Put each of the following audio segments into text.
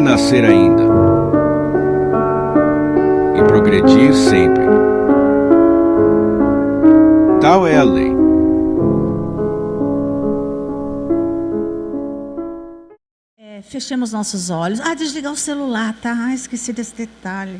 renascer ainda e progredir sempre. Tal é a lei. Fechemos nossos olhos. Desligar o celular, tá? Esqueci desse detalhe.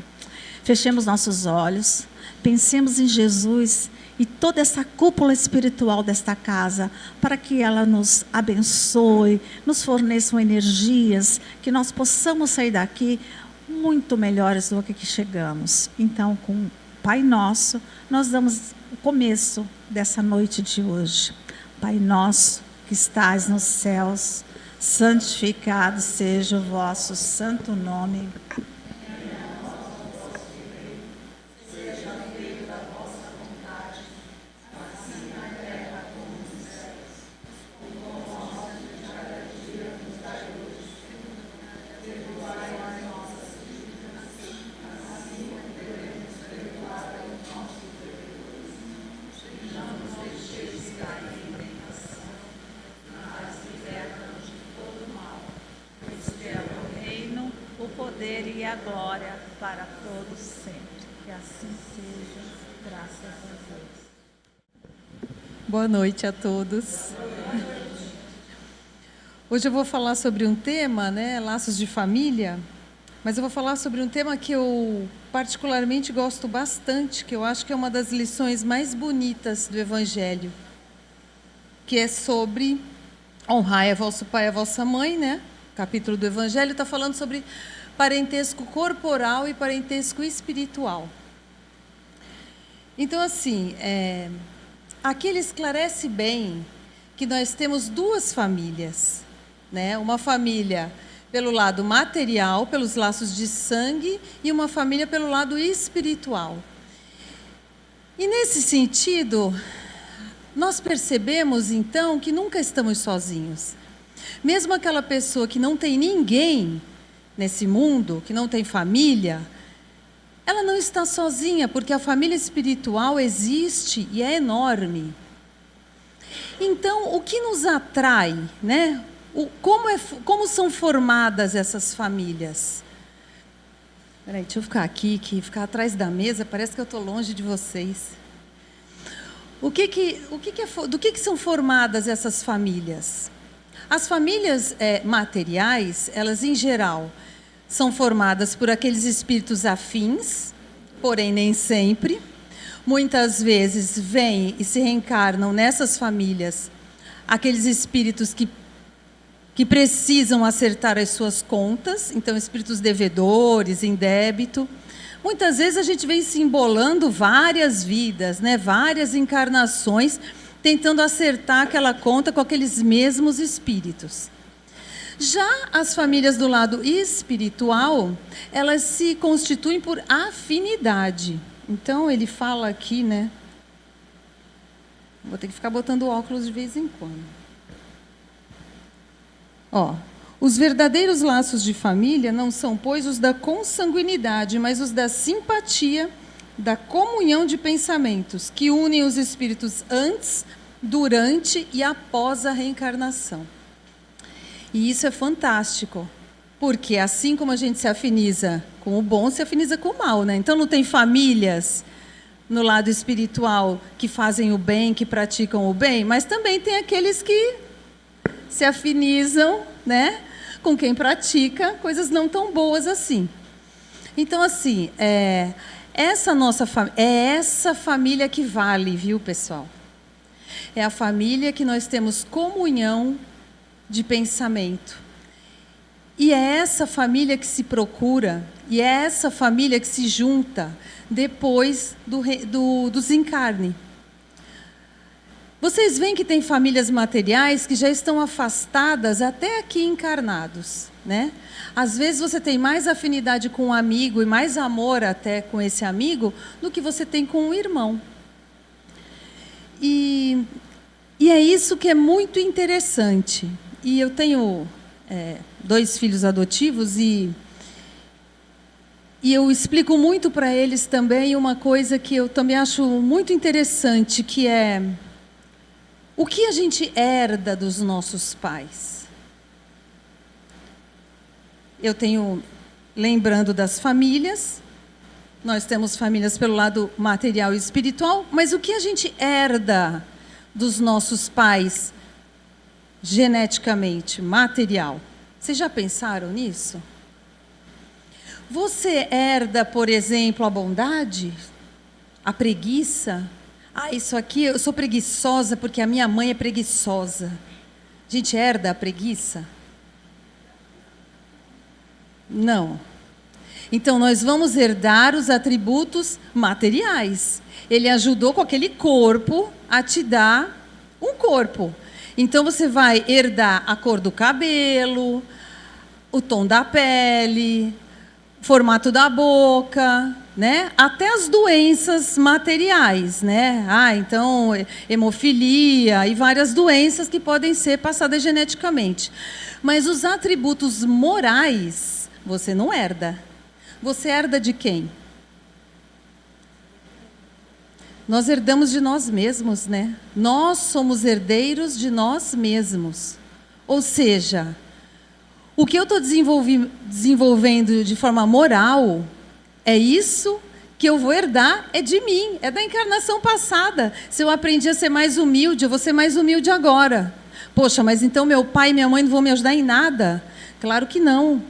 Fechemos nossos olhos. Pensemos em Jesus e toda essa cúpula espiritual desta casa, para que ela nos abençoe, nos forneçam energias, que nós possamos sair daqui muito melhores do que chegamos. Então, com Pai Nosso, nós damos o começo dessa noite de hoje. Pai nosso que estás nos céus, santificado seja o vosso santo nome. E a glória para todos sempre. Que assim seja, graças a Deus. Boa noite a todos. Hoje eu vou falar sobre um tema, laços de família, mas eu vou falar sobre um tema que eu particularmente gosto bastante, que eu acho que é uma das lições mais bonitas do Evangelho, que é sobre honrai a vosso pai e a vossa mãe, O capítulo do Evangelho está falando sobre parentesco corporal e parentesco espiritual. Então, assim, aqui ele esclarece bem que nós temos duas famílias, Uma família pelo lado material, pelos laços de sangue, e uma família pelo lado espiritual. E nesse sentido, nós percebemos, então, que nunca estamos sozinhos. Mesmo aquela pessoa que não tem ninguém nesse mundo, que não tem família, ela não está sozinha, porque a família espiritual existe e é enorme. Então, o que nos atrai, Como são formadas essas famílias? Peraí, deixa eu ficar aqui, que ficar atrás da mesa, parece que eu estou longe de vocês. Do que são formadas essas famílias? As famílias materiais, elas em geral são formadas por aqueles espíritos afins, porém nem sempre. Muitas vezes vêm e se reencarnam nessas famílias aqueles espíritos que precisam acertar as suas contas, então espíritos devedores, em débito. Muitas vezes a gente vem se embolando várias vidas, várias encarnações, tentando acertar aquela conta com aqueles mesmos espíritos. Já as famílias do lado espiritual, elas se constituem por afinidade. Então, ele fala aqui, Vou ter que ficar botando óculos de vez em quando. Os verdadeiros laços de família não são, pois, os da consanguinidade, mas os da simpatia, da comunhão de pensamentos, que unem os espíritos antes, durante e após a reencarnação. E isso é fantástico, porque assim como a gente se afiniza com o bom, se afiniza com o mal, Então não tem famílias no lado espiritual que fazem o bem, que praticam o bem, mas também tem aqueles que se afinizam, com quem pratica coisas não tão boas assim. Então, assim, essa família que vale, viu, pessoal? É a família que nós temos comunhão de pensamento. E é essa família que se procura, e é essa família que se junta depois do desencarne. Vocês veem que tem famílias materiais que já estão afastadas até aqui encarnados, Às vezes você tem mais afinidade com um amigo e mais amor até com esse amigo do que você tem com um irmão. E é isso que é muito interessante. E eu tenho 2 filhos adotivos e eu explico muito para eles também uma coisa que eu também acho muito interessante, que é o que a gente herda dos nossos pais. eu tenho, lembrando das famílias, nós temos famílias pelo lado material e espiritual, mas o que a gente herda dos nossos pais geneticamente, material? Vocês já pensaram nisso? Você herda, por exemplo, a bondade? A preguiça? Ah, isso aqui, eu sou preguiçosa porque a minha mãe é preguiçosa. A gente herda a preguiça? Não. Então, nós vamos herdar os atributos materiais. Ele ajudou com aquele corpo a te dar um corpo. Então, você vai herdar a cor do cabelo, o tom da pele, o formato da boca, né? Até as doenças materiais, né? Então, hemofilia e várias doenças que podem ser passadas geneticamente. Mas os atributos morais, você não herda. Você herda de quem? Nós herdamos de nós mesmos, né? Nós somos herdeiros de nós mesmos. Ou seja, o que eu estou desenvolvendo de forma moral, é isso que eu vou herdar, é de mim, é da encarnação passada. Se eu aprendi a ser mais humilde, eu vou ser mais humilde agora. Poxa, mas então meu pai e minha mãe não vão me ajudar em nada? Claro que não.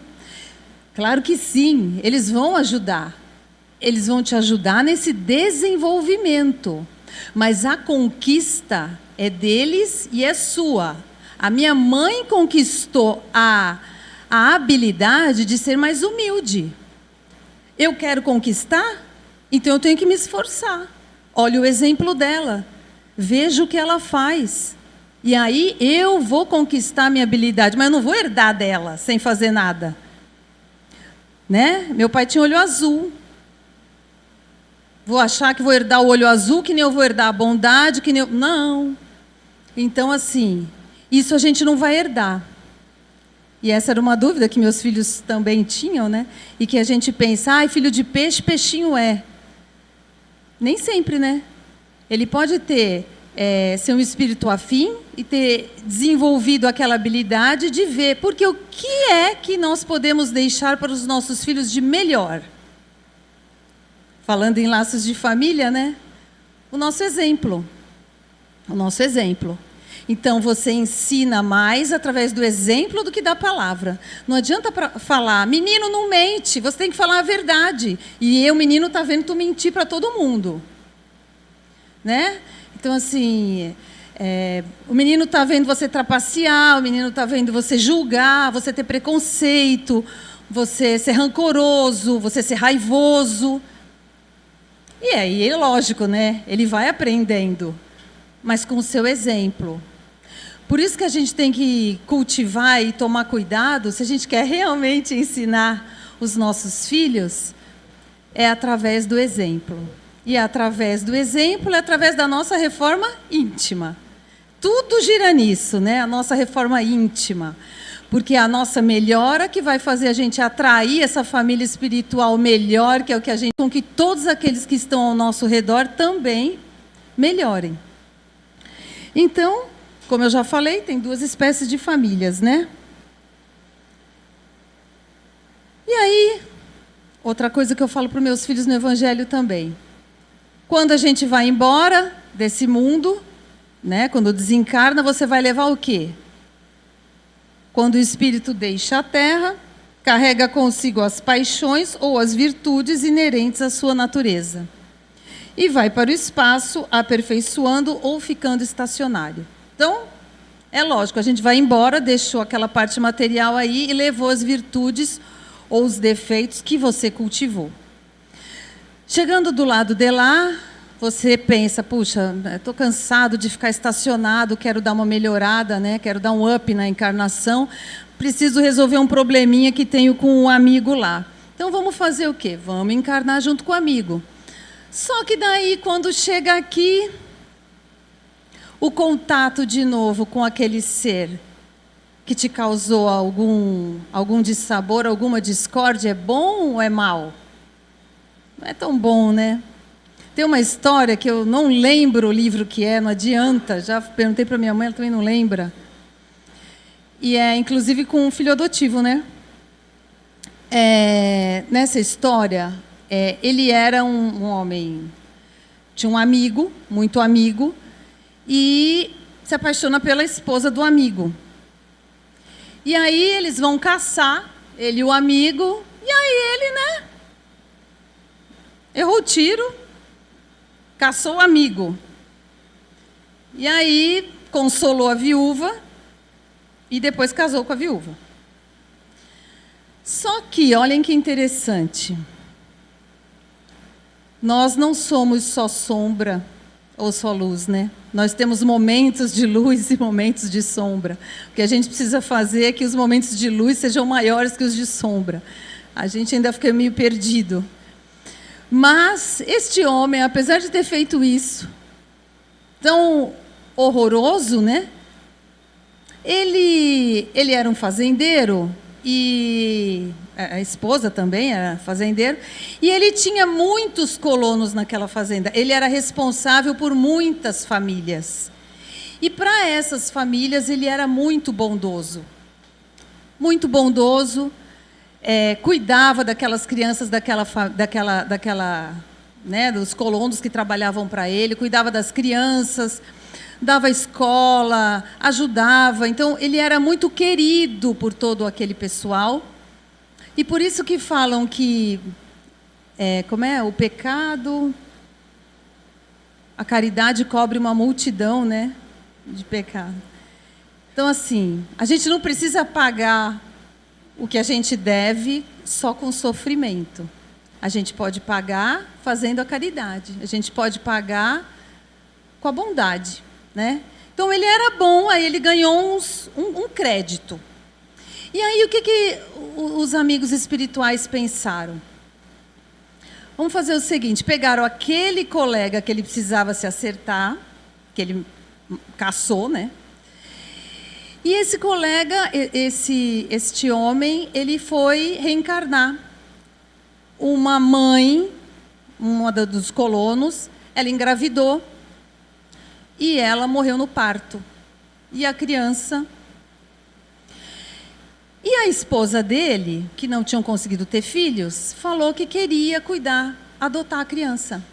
Claro que sim, eles vão ajudar. Eles vão te ajudar nesse desenvolvimento. Mas a conquista é deles e é sua. A minha mãe conquistou a habilidade de ser mais humilde. Eu quero conquistar? Então eu tenho que me esforçar. Olha o exemplo dela. Veja o que ela faz. E aí eu vou conquistar a minha habilidade, mas eu não vou herdar dela sem fazer nada. Né? Meu pai tinha olho azul. Vou achar que vou herdar o olho azul, que nem eu vou herdar a bondade, que nem eu... Não. Então, assim, isso a gente não vai herdar. E essa era uma dúvida que meus filhos também tinham, né? E que a gente pensa, ai, filho de peixe, peixinho é. Nem sempre, né? Ele pode ter, ser um espírito afim e ter desenvolvido aquela habilidade de ver. Porque o que é que nós podemos deixar para os nossos filhos de melhor? Falando em laços de família, né? O nosso exemplo. O nosso exemplo. Então, você ensina mais através do exemplo do que da palavra. Não adianta falar, menino, não mente, você tem que falar a verdade. E o menino está vendo tu mentir para todo mundo. Né? Então, assim, o menino está vendo você trapacear, o menino está vendo você julgar, você ter preconceito, você ser rancoroso, você ser raivoso. E aí, é lógico, né? Ele vai aprendendo, mas com o seu exemplo. Por isso que a gente tem que cultivar e tomar cuidado, se a gente quer realmente ensinar os nossos filhos, é através do exemplo. E é através do exemplo, é através da nossa reforma íntima. Tudo gira nisso, né? A nossa reforma íntima. Porque é a nossa melhora que vai fazer a gente atrair essa família espiritual melhor, que é o que a gente... com que todos aqueles que estão ao nosso redor também melhorem. Então, como eu já falei, tem duas espécies de famílias, né? E aí, outra coisa que eu falo para os meus filhos no Evangelho também. Quando a gente vai embora desse mundo, né? Quando desencarna, você vai levar o quê? Quando o espírito deixa a terra, carrega consigo as paixões ou as virtudes inerentes à sua natureza. E vai para o espaço, aperfeiçoando ou ficando estacionário. Então, é lógico, a gente vai embora, deixou aquela parte material aí e levou as virtudes ou os defeitos que você cultivou. Chegando do lado de lá, você pensa, puxa, estou cansado de ficar estacionado, quero dar uma melhorada, né? Quero dar um up na encarnação, preciso resolver um probleminha que tenho com um amigo lá. Então, vamos fazer o quê? Vamos encarnar junto com o amigo. Só que daí, quando chega aqui, o contato de novo com aquele ser que te causou algum dissabor, alguma discórdia, é bom ou é mal? Não é tão bom, né? Tem uma história que eu não lembro o livro que é, não adianta, já perguntei para minha mãe, ela também não lembra. E é, inclusive, com um filho adotivo, né? nessa história, ele era um homem, tinha um amigo, muito amigo, e se apaixona pela esposa do amigo. E aí eles vão caçar, ele e o amigo, e aí ele, errou o tiro, caçou o amigo. E aí consolou a viúva e depois casou com a viúva. Só que, olhem que interessante, nós não somos só sombra ou só luz, né? Nós temos momentos de luz e momentos de sombra. O que a gente precisa fazer é que os momentos de luz sejam maiores que os de sombra. A gente ainda fica meio perdido. Mas este homem, apesar de ter feito isso, tão horroroso, né? Ele era um fazendeiro, e a esposa também era fazendeiro, e ele tinha muitos colonos naquela fazenda. Ele era responsável por muitas famílias. E para essas famílias ele era muito bondoso. Muito bondoso, cuidava daquelas crianças, dos colonos que trabalhavam para ele, cuidava das crianças, dava escola, ajudava. Então, ele era muito querido por todo aquele pessoal. E por isso que falam que, o pecado, a caridade cobre uma multidão, né, de pecado. Então, assim, a gente não precisa pagar o que a gente deve só com sofrimento. A gente pode pagar fazendo a caridade. A gente pode pagar com a bondade, né? Então, ele era bom, aí ele ganhou um crédito. E aí, o que os amigos espirituais pensaram? Vamos fazer o seguinte, pegaram aquele colega que ele precisava se acertar, que ele caçou, né? E esse colega, este homem, ele foi reencarnar. Uma mãe, uma dos colonos, ela engravidou e ela morreu no parto. E a criança... E a esposa dele, que não tinham conseguido ter filhos, falou que queria cuidar, adotar a criança.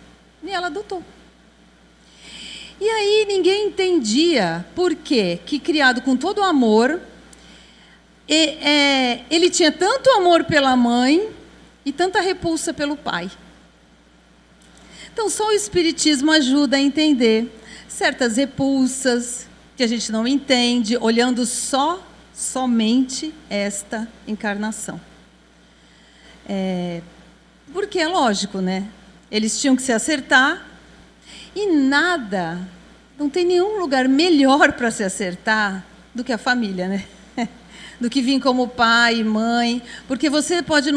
E ela adotou. E aí ninguém entendia por quê, que criado com todo o amor, ele tinha tanto amor pela mãe e tanta repulsa pelo pai. Então, só o Espiritismo ajuda a entender certas repulsas que a gente não entende, olhando somente esta encarnação. Porque é lógico, né? Eles tinham que se acertar e não tem nenhum lugar melhor para se acertar do que a família, né? Do que vir como pai e mãe, porque você pode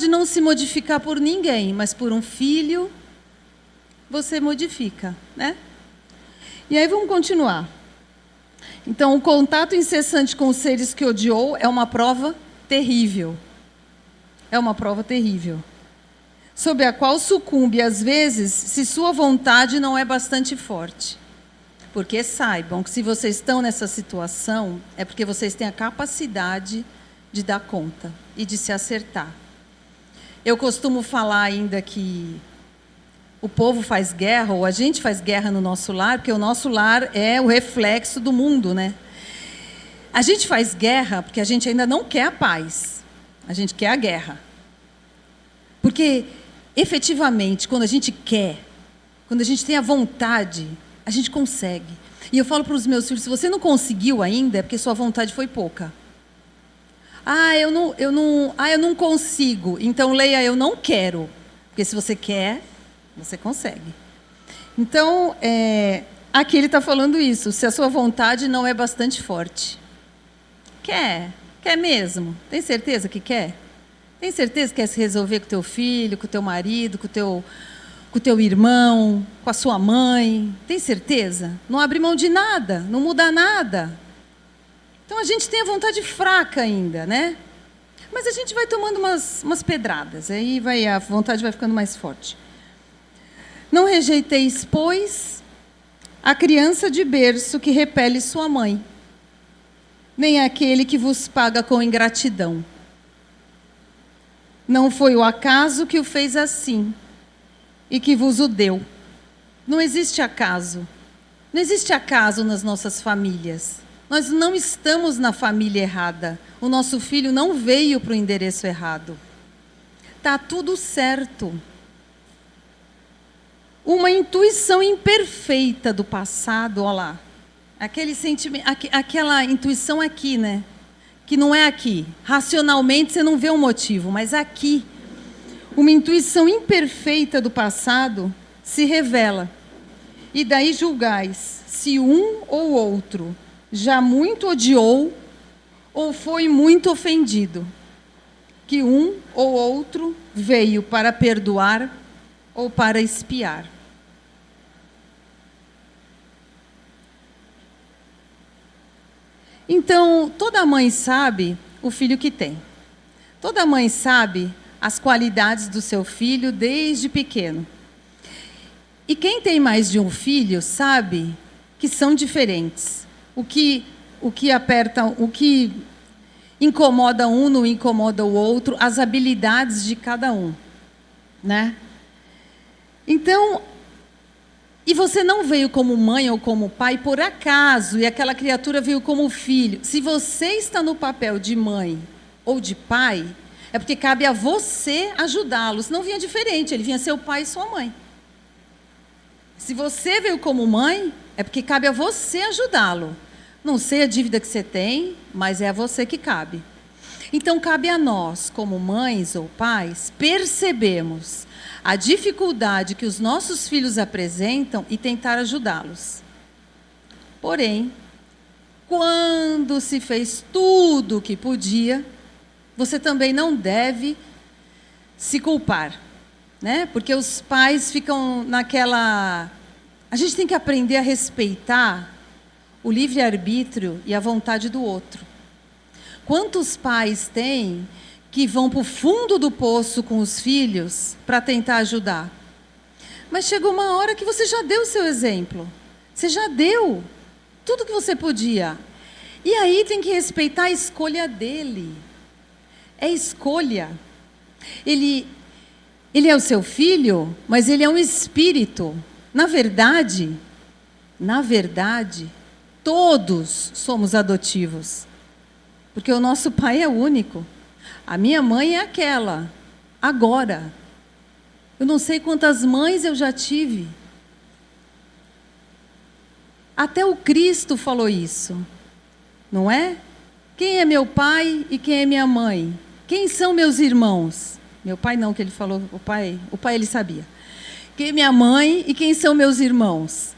não se modificar por ninguém, mas por um filho você modifica, né? E aí vamos continuar. Então, o contato incessante com os seres que odiou é uma prova terrível. É uma prova terrível. Sob a qual sucumbe, às vezes, se sua vontade não é bastante forte. Porque saibam que se vocês estão nessa situação, é porque vocês têm a capacidade de dar conta e de se acertar. Eu costumo falar ainda que o povo faz guerra, ou a gente faz guerra no nosso lar, porque o nosso lar é o reflexo do mundo, né? A gente faz guerra porque a gente ainda não quer a paz. A gente quer a guerra. Porque, efetivamente, quando a gente quer, quando a gente tem a vontade, a gente consegue. E eu falo para os meus filhos, se você não conseguiu ainda, é porque sua vontade foi pouca. Eu não consigo. Então, leia, eu não quero. Porque se você quer... você consegue. Então, aqui ele está falando isso. Se a sua vontade não é bastante forte. Quer mesmo? Tem certeza que quer? Tem certeza que quer se resolver com o teu filho, com o teu marido, com o teu irmão, com a sua mãe? Tem certeza? Não abre mão de nada, não muda nada. Então, a gente tem a vontade fraca ainda, né? Mas a gente vai tomando umas pedradas. Aí a vontade vai ficando mais forte. Não rejeiteis, pois, a criança de berço que repele sua mãe, nem aquele que vos paga com ingratidão. Não foi o acaso que o fez assim e que vos o deu. Não existe acaso. Não existe acaso nas nossas famílias. Nós não estamos na família errada. O nosso filho não veio para o endereço errado. Está tudo certo. Uma intuição imperfeita do passado, olha lá. Aquele sentimento, aquela intuição aqui, né? Que não é aqui. Racionalmente você não vê um motivo, mas aqui, uma intuição imperfeita do passado se revela. E daí julgais se um ou outro já muito odiou ou foi muito ofendido, que um ou outro veio para perdoar ou para expiar. Então, toda mãe sabe o filho que tem. Toda mãe sabe as qualidades do seu filho desde pequeno. E quem tem mais de um filho sabe que são diferentes. O que aperta, o que incomoda um não incomoda o outro, as habilidades de cada um, né? Então, e você não veio como mãe ou como pai por acaso, e aquela criatura veio como filho. Se você está no papel de mãe ou de pai, é porque cabe a você ajudá-lo. Senão vinha diferente, ele vinha ser o pai e sua mãe. Se você veio como mãe, é porque cabe a você ajudá-lo. Não sei a dívida que você tem, mas é a você que cabe. Então, cabe a nós, como mães ou pais, percebermos a dificuldade que os nossos filhos apresentam e tentar ajudá-los. Porém, quando se fez tudo o que podia, você também não deve se culpar, né? Porque os pais ficam naquela... A gente tem que aprender a respeitar o livre-arbítrio e a vontade do outro. Quantos pais têm que vão para o fundo do poço com os filhos para tentar ajudar? Mas chegou uma hora que você já deu o seu exemplo. Você já deu tudo que você podia. E aí tem que respeitar a escolha dele. É escolha. Ele é o seu filho, mas ele é um espírito. Na verdade, todos somos adotivos. Porque o nosso pai é único. A minha mãe é aquela, agora. Eu não sei quantas mães eu já tive. Até o Cristo falou isso, não é? Quem é meu pai e quem é minha mãe? Quem são meus irmãos? Meu pai não, que ele falou, o pai ele sabia. Quem é minha mãe e quem são meus irmãos?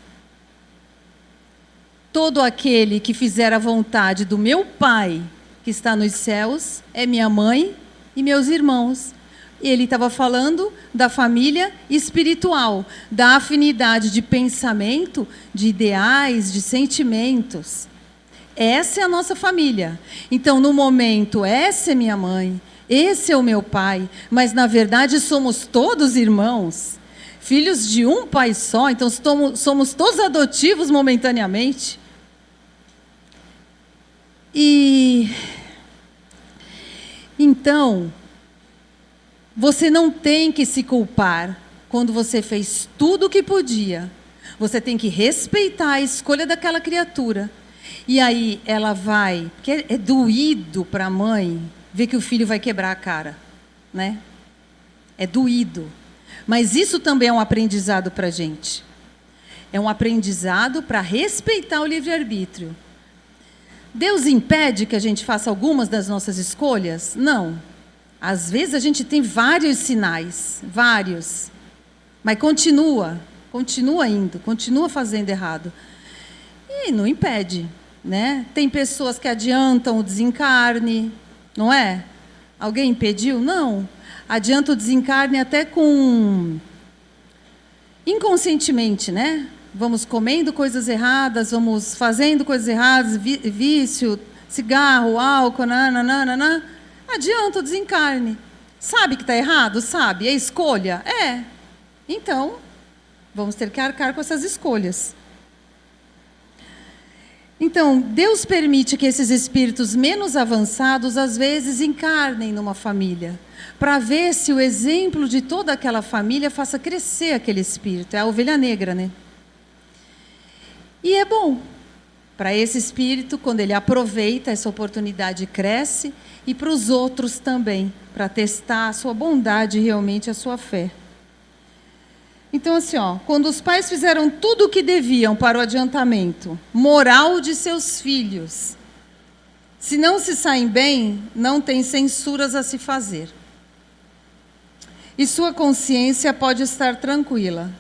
Todo aquele que fizer a vontade do meu Pai, que está nos céus, é minha mãe e meus irmãos. E ele estava falando da família espiritual, da afinidade de pensamento, de ideais, de sentimentos. Essa é a nossa família. Então, no momento, essa é minha mãe, esse é o meu pai, mas, na verdade, somos todos irmãos, filhos de um pai só, então somos todos adotivos momentaneamente. E então, você não tem que se culpar quando você fez tudo o que podia. Você tem que respeitar a escolha daquela criatura. E aí ela vai, porque é doído para a mãe ver que o filho vai quebrar a cara, né? É doído. Mas isso também é um aprendizado para a gente. É um aprendizado para respeitar o livre-arbítrio. Deus impede que a gente faça algumas das nossas escolhas? Não. Às vezes a gente tem vários sinais, vários. Mas continua indo, continua fazendo errado. E não impede, né? Tem pessoas que adiantam o desencarne, não é? Alguém impediu? Não. Adianta o desencarne até com... inconscientemente, né? Vamos comendo coisas erradas, vamos fazendo coisas erradas, vício, cigarro, álcool, nananana. Adianta o desencarne. Sabe que está errado? Sabe. É escolha? É. Então, vamos ter que arcar com essas escolhas. Então, Deus permite que esses espíritos menos avançados, às vezes, encarnem numa família, para ver se o exemplo de toda aquela família faça crescer aquele espírito. É a ovelha negra, né? E é bom para esse espírito, quando ele aproveita essa oportunidade, cresce, e para os outros também, para testar a sua bondade e realmente a sua fé. Então, assim, quando os pais fizeram tudo o que deviam para o adiantamento moral de seus filhos, se não se saem bem, não tem censuras a se fazer. E sua consciência pode estar tranquila,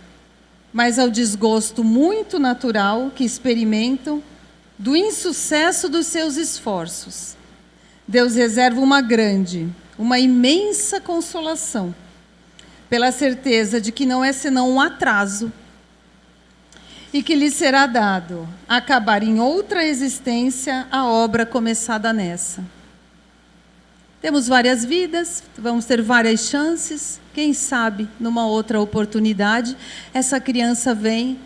mas ao desgosto muito natural que experimentam do insucesso dos seus esforços, Deus reserva uma grande, uma imensa consolação, pela certeza de que não é senão um atraso e que lhe será dado acabar em outra existência a obra começada nessa. Temos várias vidas, vamos ter várias chances, quem sabe, numa outra oportunidade, essa criança vem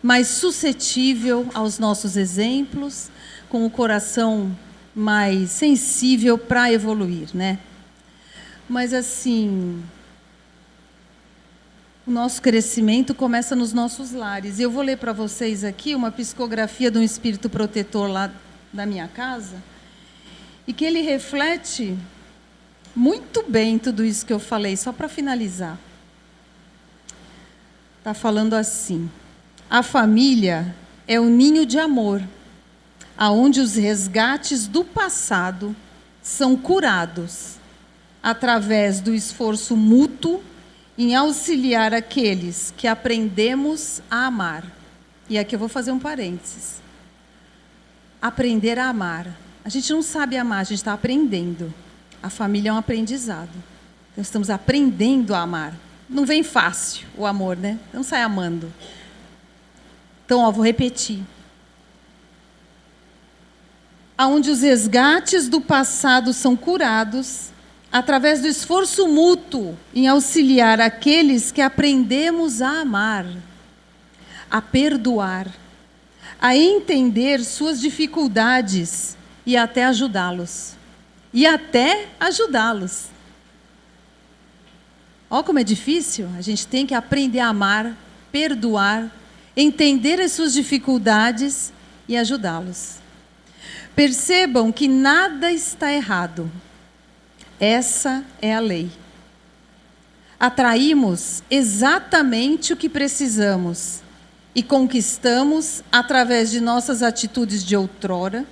mais suscetível aos nossos exemplos, com o coração mais sensível para evoluir, né? Mas assim, o nosso crescimento começa nos nossos lares. E eu vou ler para vocês aqui uma psicografia de um espírito protetor lá da minha casa, e que ele reflete muito bem tudo isso que eu falei, só para finalizar. Está falando assim: a família é o ninho de amor, aonde os resgates do passado são curados, através do esforço mútuo em auxiliar aqueles que aprendemos a amar. E aqui eu vou fazer um parênteses. Aprender a amar. A gente não sabe amar, a gente está aprendendo. A família é um aprendizado. Então, estamos aprendendo a amar. Não vem fácil o amor, né? Não sai amando. Então, vou repetir. Aonde os resgates do passado são curados, através do esforço mútuo em auxiliar aqueles que aprendemos a amar, a perdoar, a entender suas dificuldades e até ajudá-los. Olha como é difícil. A gente tem que aprender a amar, perdoar, entender as suas dificuldades e ajudá-los. Percebam que nada está errado. Essa é a lei. Atraímos exatamente o que precisamos e conquistamos através de nossas atitudes de outrora.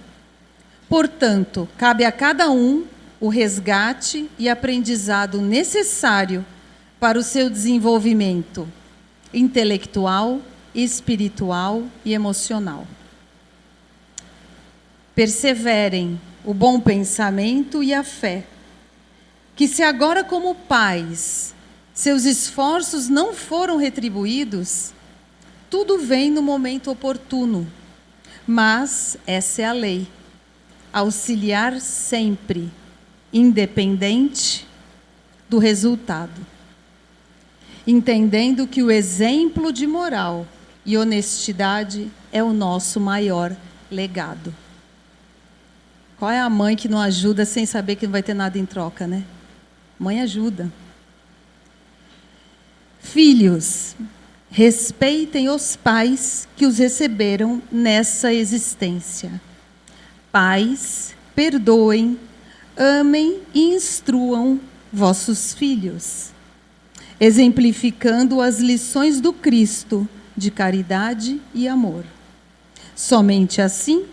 Portanto, cabe a cada um o resgate e aprendizado necessário para o seu desenvolvimento intelectual, espiritual e emocional. Perseverem o bom pensamento e a fé, que se agora como pais seus esforços não foram retribuídos, tudo vem no momento oportuno, mas essa é a lei. Auxiliar sempre, independente do resultado. Entendendo que o exemplo de moral e honestidade é o nosso maior legado. Qual é a mãe que não ajuda sem saber que não vai ter nada em troca, né? Mãe ajuda. Filhos, respeitem os pais que os receberam nessa existência. Pais, perdoem, amem e instruam vossos filhos, exemplificando as lições do Cristo de caridade e amor. Somente assim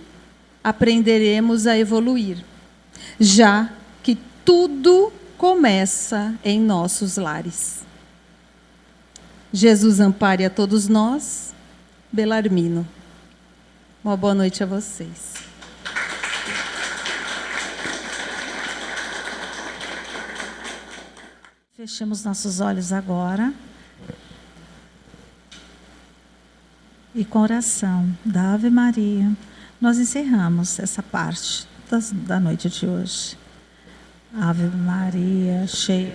aprenderemos a evoluir, já que tudo começa em nossos lares. Jesus ampare a todos nós. Belarmino. Uma boa noite a vocês. Fechemos nossos olhos agora. E com oração da Ave Maria, nós encerramos essa parte da noite de hoje. Ave Maria, cheia